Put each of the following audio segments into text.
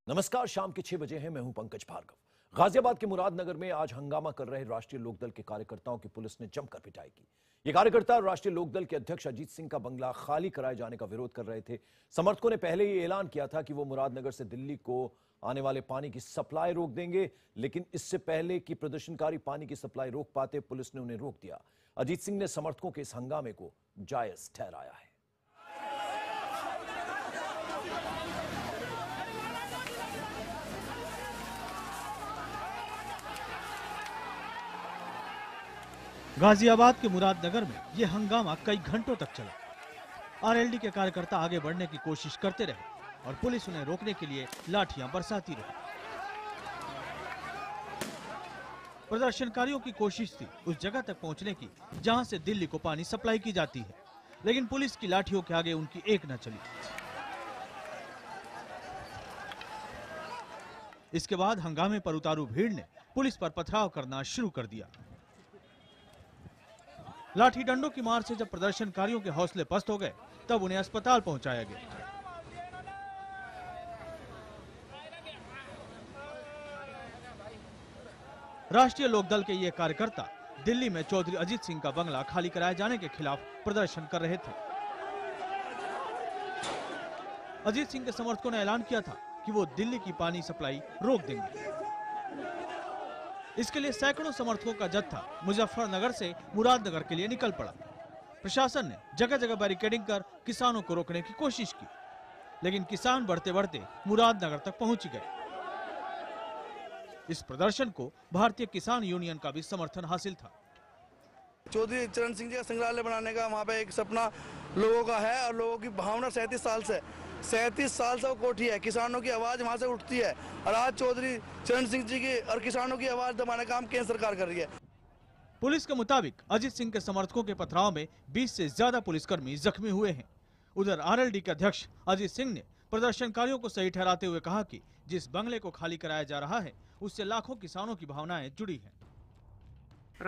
नमस्कार, शाम के 6 बजे हैं। मैं हूं पंकज भार्गव। गाजियाबाद के मुरादनगर में आज हंगामा कर रहे राष्ट्रीय लोकदल के कार्यकर्ताओं की पुलिस ने जमकर पिटाई की। ये कार्यकर्ता राष्ट्रीय लोकदल के अध्यक्ष अजीत सिंह का बंगला खाली कराए जाने का विरोध कर रहे थे। समर्थकों ने पहले ही ऐलान किया था कि वो मुरादनगर से दिल्ली को आने वाले पानी की सप्लाई रोक देंगे, लेकिन इससे पहले कि प्रदर्शनकारी पानी की सप्लाई रोक पाते, पुलिस ने उन्हें रोक दिया। अजीत सिंह ने समर्थकों के इस हंगामे को जायज ठहराया है। गाजियाबाद के मुरादनगर में यह हंगामा कई घंटों तक चला। आरएलडी के कार्यकर्ता आगे बढ़ने की कोशिश करते रहे और पुलिस उन्हें रोकने के लिए लाठियां बरसाती रही। प्रदर्शनकारियों की कोशिश थी उस जगह तक पहुंचने की जहां से दिल्ली को पानी सप्लाई की जाती है, लेकिन पुलिस की लाठियों के आगे उनकी एक न चली। इसके बाद हंगामे पर उतारू भीड़ ने पुलिस पर पथराव करना शुरू कर दिया। लाठी डंडों की मार से जब प्रदर्शनकारियों के हौसले पस्त हो गए, तब उन्हें अस्पताल पहुंचाया गया। राष्ट्रीय लोकदल के ये कार्यकर्ता दिल्ली में चौधरी अजीत सिंह का बंगला खाली कराए जाने के खिलाफ प्रदर्शन कर रहे थे। अजीत सिंह के समर्थकों ने ऐलान किया था कि वो दिल्ली की पानी सप्लाई रोक देंगे। इसके लिए सैकड़ों समर्थकों का जत्था मुजफ्फरनगर से मुरादनगर के लिए निकल पड़ा। प्रशासन ने जगह जगह बैरिकेडिंग कर किसानों को रोकने की कोशिश की, लेकिन किसान बढ़ते बढ़ते मुरादनगर तक पहुंच गए। इस प्रदर्शन को भारतीय किसान यूनियन का भी समर्थन हासिल था। चौधरी चरण सिंह जी का संग्रहालय बनाने का वहाँ पे एक सपना लोगों का है और लोगों की भावना 37 साल से वो कोठी है। किसानों की आवाज वहाँ से उठती है और आज चौधरी चरण सिंह जी की और किसानों की आवाज दबाने का काम केंद्र सरकार कर रही है। पुलिस के मुताबिक अजीत सिंह के समर्थकों के पथराव में 20 से ज्यादा पुलिसकर्मी जख्मी हुए हैं। उधर आरएलडी के अध्यक्ष अजीत सिंह ने प्रदर्शनकारियों को सही ठहराते हुए कहा कि जिस बंगले को खाली कराया जा रहा है, उससे लाखों किसानों की भावनाएं जुड़ी हैं।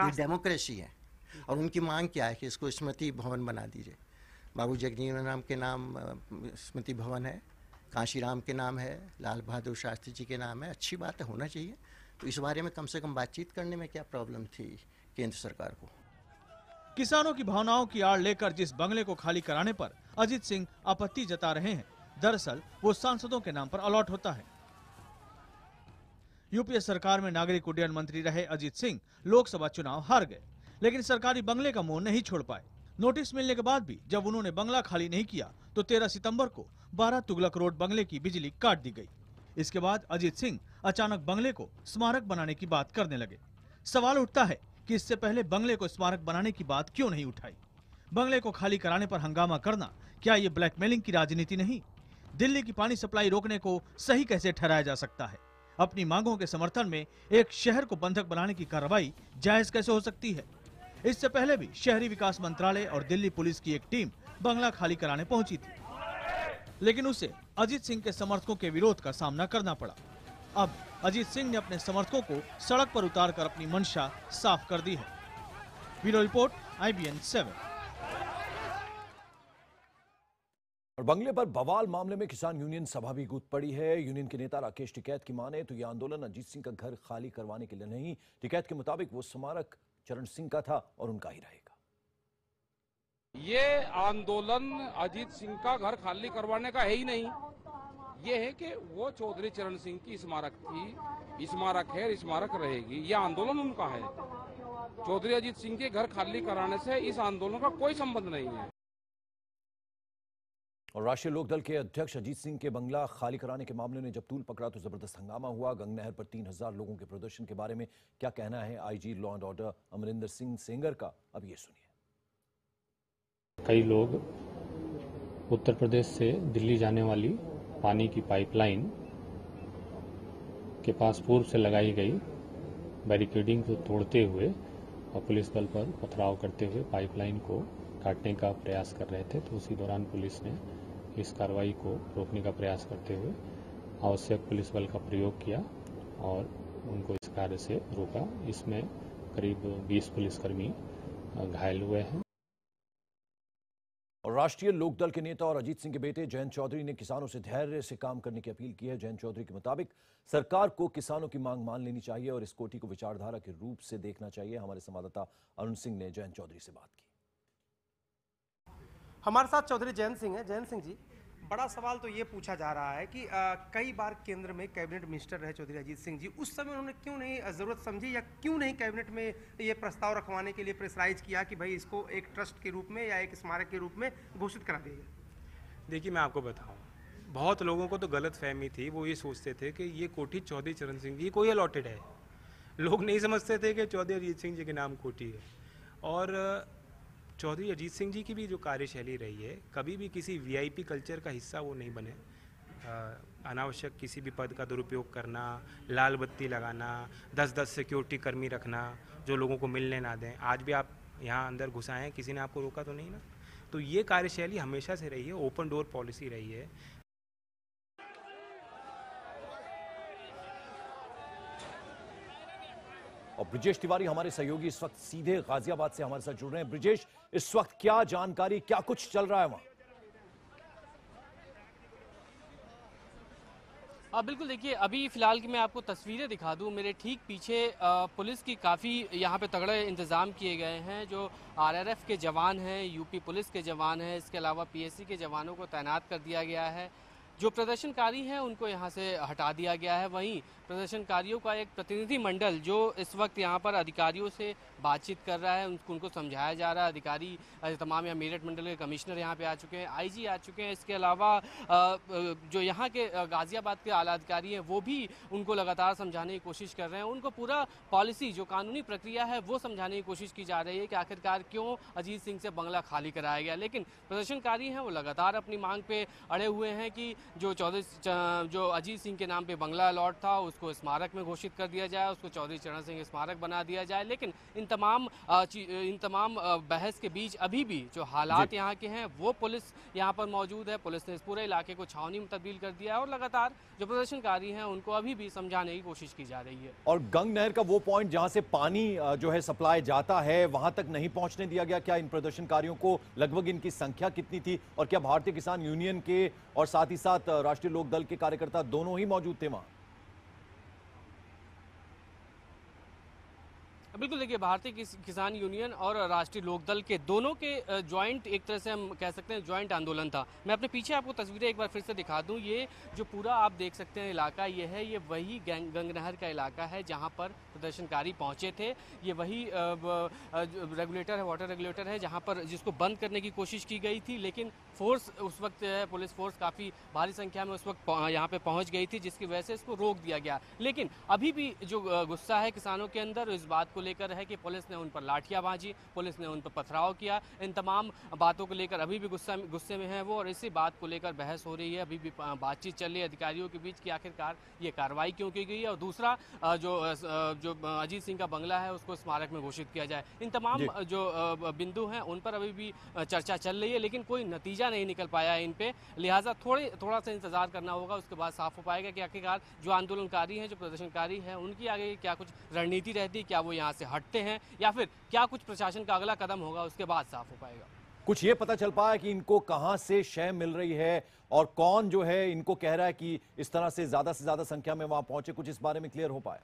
ये डेमोक्रेसी है और उनकी मांग क्या है कि इसको स्मृति भवन बना दीजिए। बाबू जगजीवन राम के नाम स्मृति भवन है, कांशीराम के नाम है, लाल बहादुर शास्त्री जी के नाम है। अच्छी बात है, होना चाहिए। तो इस बारे में कम से कम बातचीत करने में क्या प्रॉब्लम थी केंद्र सरकार को। किसानों की भावनाओं की आड़ लेकर जिस बंगले को खाली कराने पर अजीत सिंह आपत्ति जता रहे हैं, दरअसल वो सांसदों के नाम पर अलॉट होता है। यूपीए सरकार में नागरिक उड्डयन मंत्री रहे अजीत सिंह लोकसभा चुनाव हार गए, लेकिन सरकारी बंगले का मोह नहीं छोड़ पाए। नोटिस मिलने के बाद भी जब उन्होंने बंगला खाली नहीं किया तो 13 सितंबर को 12 तुगलक रोड बंगले की बिजली काट दी गई। इसके बाद अजीत सिंह अचानक बंगले को स्मारक बनाने की बात करने लगे। सवाल उठता है कि इससे पहले बंगले को स्मारक बनाने की बात क्यों नहीं उठाई। बंगले को खाली कराने पर हंगामा करना, क्या ये ब्लैकमेलिंग की राजनीति नहीं? दिल्ली की पानी सप्लाई रोकने को सही कैसे ठहराया जा सकता है? अपनी मांगों के समर्थन में एक शहर को बंधक बनाने की कार्रवाई जायज कैसे हो सकती है? इससे पहले भी शहरी विकास मंत्रालय और दिल्ली पुलिस की एक टीम बंगला खाली कराने पहुंची थी, लेकिन उसे अजीत सिंह के समर्थकों के विरोध का सामना करना पड़ा। अब अजीत सिंह ने अपने समर्थकों को सड़क पर उतारकर अपनी मंशा साफ कर दी है। Bureau report, IBN 7। और बंगले पर बवाल मामले में किसान यूनियन सभा भी गूंथ पड़ी है। यूनियन के नेता राकेश टिकैत की माने तो यह आंदोलन अजीत सिंह का घर खाली करवाने के लिए नहीं, टिकैत के मुताबिक वो स्मारक चरण सिंह का था और उनका ही रहेगा। ये आंदोलन अजीत सिंह का घर खाली करवाने का है ही नहीं। ये है कि वो चौधरी चरण सिंह की स्मारक थी, स्मारक है, स्मारक रहेगी। ये आंदोलन उनका है। चौधरी अजीत सिंह के घर खाली कराने से इस आंदोलन का कोई संबंध नहीं है। और राष्ट्रीय लोकदल के अध्यक्ष अजीत सिंह के बंगला खाली कराने के मामले ने जब तूल पकड़ा तो जबरदस्त हंगामा हुआ। गंगनहर पर 3000 लोगों के प्रदर्शन के बारे में क्या कहना है IG law and order Amarinder Singh Sengar का, अब ये सुनिए। कई लोग उत्तर प्रदेश से दिल्ली जाने वाली पानी की पाइपलाइन के पास पूर्व से लगाई गई बैरिकेडिंग को तोड़ते हुए और पुलिस बल पर पथराव करते हुए पाइपलाइन को काटने का प्रयास कर रहे थे। तो उसी दौरान पुलिस ने इस कार्रवाई को रोकने का प्रयास करते हुए आवश्यक पुलिस बल का प्रयोग किया और उनको इस कार्य से रोका। इसमें करीब 20 पुलिसकर्मी घायल हुए हैं। और राष्ट्रीय लोकदल के नेता और अजीत सिंह के बेटे जयंत चौधरी ने किसानों से धैर्य से काम करने की अपील की है। जयंत चौधरी के मुताबिक सरकार को किसानों की मांग मान लेनी चाहिए और इस कोठी को विचारधारा के रूप से देखना चाहिए। हमारे संवाददाता अरुण सिंह ने जयंत चौधरी से बात की। हमारे साथ चौधरी जयंत सिंह है। जयंत सिंह जी, बड़ा सवाल तो ये पूछा जा रहा है कि कई बार केंद्र में कैबिनेट मिनिस्टर रहे चौधरी अजीत सिंह जी, उस समय उन्होंने क्यों नहीं ज़रूरत समझी या क्यों नहीं कैबिनेट में ये प्रस्ताव रखवाने के लिए प्रेशराइज किया कि भाई इसको एक ट्रस्ट के रूप में या एक स्मारक के रूप में घोषित करा दिया जाए? देखिए, मैं आपको बताऊं, बहुत लोगों को तो गलत फहमी थी। वो ये सोचते थे कि ये कोठी चौधरी चरण सिंह जी कोई अलॉटेड है। लोग नहीं समझते थे कि चौधरी अजीत सिंह जी के नाम कोठी है। और चौधरी अजीत सिंह जी की भी जो कार्यशैली रही है, कभी भी किसी वीआईपी कल्चर का हिस्सा वो नहीं बने। अनावश्यक किसी भी पद का दुरुपयोग करना, लाल बत्ती लगाना, 10-10 सिक्योरिटी कर्मी रखना जो लोगों को मिलने ना दें। आज भी आप यहाँ अंदर घुसाए हैं, किसी ने आपको रोका तो नहीं ना? तो ये कार्यशैली हमेशा से रही है, ओपन डोर पॉलिसी रही है। और ब्रिजेश तिवारी हमारे सहयोगी इस वक्त सीधे गाजियाबाद से हमारे साथ जुड़ रहे हैं। ब्रिजेश, इस वक्त क्या जानकारी, क्या कुछ चल रहा है वहां? बिल्कुल, देखिए अभी फिलहाल की मैं आपको तस्वीरें दिखा दूं। मेरे ठीक पीछे पुलिस की काफ़ी यहाँ पे तगड़े इंतज़ाम किए गए हैं। जो आरआरएफ के जवान हैं, यूपी पुलिस के जवान हैं, इसके अलावा पीएससी के जवानों को तैनात कर दिया गया है। जो प्रदर्शनकारी हैं उनको यहाँ से हटा दिया गया है। वहीं प्रदर्शनकारियों का एक प्रतिनिधि मंडल जो इस वक्त यहाँ पर अधिकारियों से बातचीत कर रहा है, उनको समझाया जा रहा है। अधिकारी तमाम यहाँ मेरठ मंडल के कमिश्नर यहाँ पे आ चुके हैं, आईजी आ चुके हैं। इसके अलावा जो यहाँ के गाजियाबाद के आला अधिकारी हैं वो भी उनको लगातार समझाने की कोशिश कर रहे हैं। उनको पूरा पॉलिसी जो कानूनी प्रक्रिया है वो समझाने की कोशिश की जा रही है कि आखिरकार क्यों अजीत सिंह से बंगला खाली कराया गया। लेकिन प्रदर्शनकारी हैं वो लगातार अपनी मांग पे अड़े हुए हैं कि जो अजीत सिंह के नाम पे बंगला अलॉट था उसको स्मारक में घोषित कर दिया जाए, उसको चौधरी चरण सिंह स्मारक बना दिया जाए। लेकिन इन तमाम बहस के बीच अभी भी जो हालात यहाँ के हैं वो पुलिस यहाँ पर मौजूद है। पुलिस ने इस पूरे इलाके को छावनी में तब्दील कर दिया है और लगातार जो प्रदर्शनकारी हैं उनको अभी भी समझाने की कोशिश की जा रही है। और गंग नहर का वो पॉइंट जहां से पानी जो है सप्लाई जाता है वहां तक नहीं पहुंचने दिया गया। क्या इन प्रदर्शनकारियों को, लगभग इनकी संख्या कितनी थी और क्या भारतीय किसान यूनियन के और साथ ही साथ राष्ट्रीय लोकदल के कार्यकर्ता दोनों ही मौजूद थे वहां? बिल्कुल, देखिए भारतीय किसान यूनियन और राष्ट्रीय लोकदल के दोनों के ज्वाइंट, एक तरह से हम कह सकते हैं ज्वाइंट आंदोलन था। मैं अपने पीछे आपको तस्वीरें एक बार फिर से दिखा दूं। ये जो पूरा आप देख सकते हैं इलाका ये है, ये वही गंग नहर का इलाका है जहां पर प्रदर्शनकारी पहुंचे थे। ये वही रेगुलेटर है, वाटर रेगुलेटर है, जहां पर जिसको बंद करने की कोशिश की गई थी। लेकिन फोर्स उस वक्त पुलिस फोर्स काफ़ी भारी संख्या में उस वक्त यहाँ पे पहुँच गई थी, जिसकी वजह से इसको रोक दिया गया। लेकिन अभी भी जो गुस्सा है किसानों के अंदर इस बात को लेकर है कि पुलिस ने उन पर लाठियां बांधी, पुलिस ने उन पर पथराव किया। इन तमाम बातों को लेकर अभी भी गुस्से में है वो और इसी बात को लेकर बहस हो रही है। अभी भी बातचीत चल रही है अधिकारियों के बीच कि आखिरकार ये कार्रवाई क्यों की गई है। और दूसरा जो अजीत सिंह का बंगला है उसको स्मारक में घोषित किया जाए। इन तमाम जो बिंदु हैं उन पर अभी भी चर्चा चल रही है, लेकिन कोई नतीजा नहीं निकल पाया है इन पे। लिहाजा थोड़ा सा इंतजार करना होगा, उसके बाद साफ हो पाएगा कि आखिरकार जो आंदोलनकारी हैं, जो प्रदर्शनकारी हैं, उनकी आगे क्या कुछ रणनीति रहती है, क्या वो यहाँ से हटते हैं या फिर क्या कुछ प्रशासन का अगला कदम होगा, उसके बाद साफ हो पाएगा। कुछ ये पता चल पाया कि इनको कहां से शय मिल रही है और कौन जो है इनको कह रहा है कि इस तरह से ज्यादा संख्या में वहां पहुंचे? कुछ इस बारे में क्लियर हो पाया?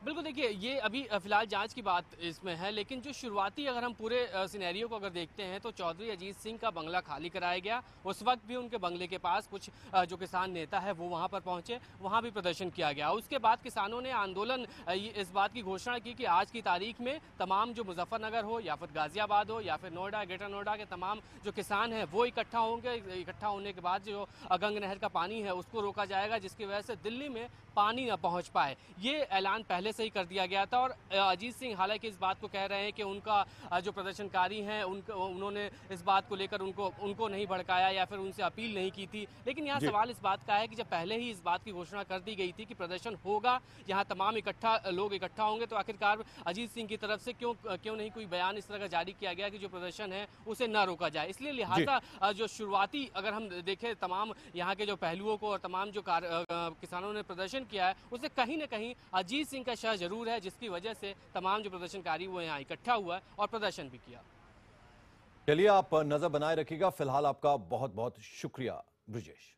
बिल्कुल, देखिए ये अभी फिलहाल जांच की बात इसमें है, लेकिन जो शुरुआती अगर हम पूरे सिनेरियो को अगर देखते हैं तो चौधरी अजीत सिंह का बंगला खाली कराया गया। उस वक्त भी उनके बंगले के पास कुछ जो किसान नेता है वो वहां पर पहुंचे, वहां भी प्रदर्शन किया गया। उसके बाद किसानों ने आंदोलन इस बात की घोषणा की कि आज की तारीख में तमाम जो मुजफ्फरनगर हो या फिर गाजियाबाद हो या फिर नोएडा, ग्रेटर नोएडा के तमाम जो किसान हैं वो इकट्ठा होंगे। इकट्ठा होने के बाद जो गंग नहर का पानी है उसको रोका जाएगा, जिसकी वजह से दिल्ली में पानी न पहुंच पाए। ये ऐलान पहले से ही कर दिया गया था। और अजीत सिंह हालांकि इस बात को कह रहे हैं कि उनका जो प्रदर्शनकारी हैं उन्होंने इस बात को लेकर उनको नहीं भड़काया या फिर उनसे अपील नहीं की थी। लेकिन यहाँ सवाल इस बात का है कि जब पहले ही इस बात की घोषणा कर दी गई थी कि प्रदर्शन होगा, यहाँ तमाम लोग इकट्ठा होंगे, तो आखिरकार अजीत सिंह की तरफ से क्यों नहीं कोई बयान इस तरह का जारी किया गया कि जो प्रदर्शन है उसे न रोका जाए। इसलिए लिहाजा जो शुरुआती अगर हम देखें तमाम यहाँ के जो पहलुओं को और तमाम जो किसानों ने प्रदर्शन किया है, उसे कहीं ना कहीं अजीत सिंह का निराशा जरूर है, जिसकी वजह से तमाम जो प्रदर्शनकारी वो यहाँ इकट्ठा हुआ है और प्रदर्शन भी किया। चलिए, आप नजर बनाए रखिएगा। फिलहाल आपका बहुत बहुत शुक्रिया ब्रिजेश।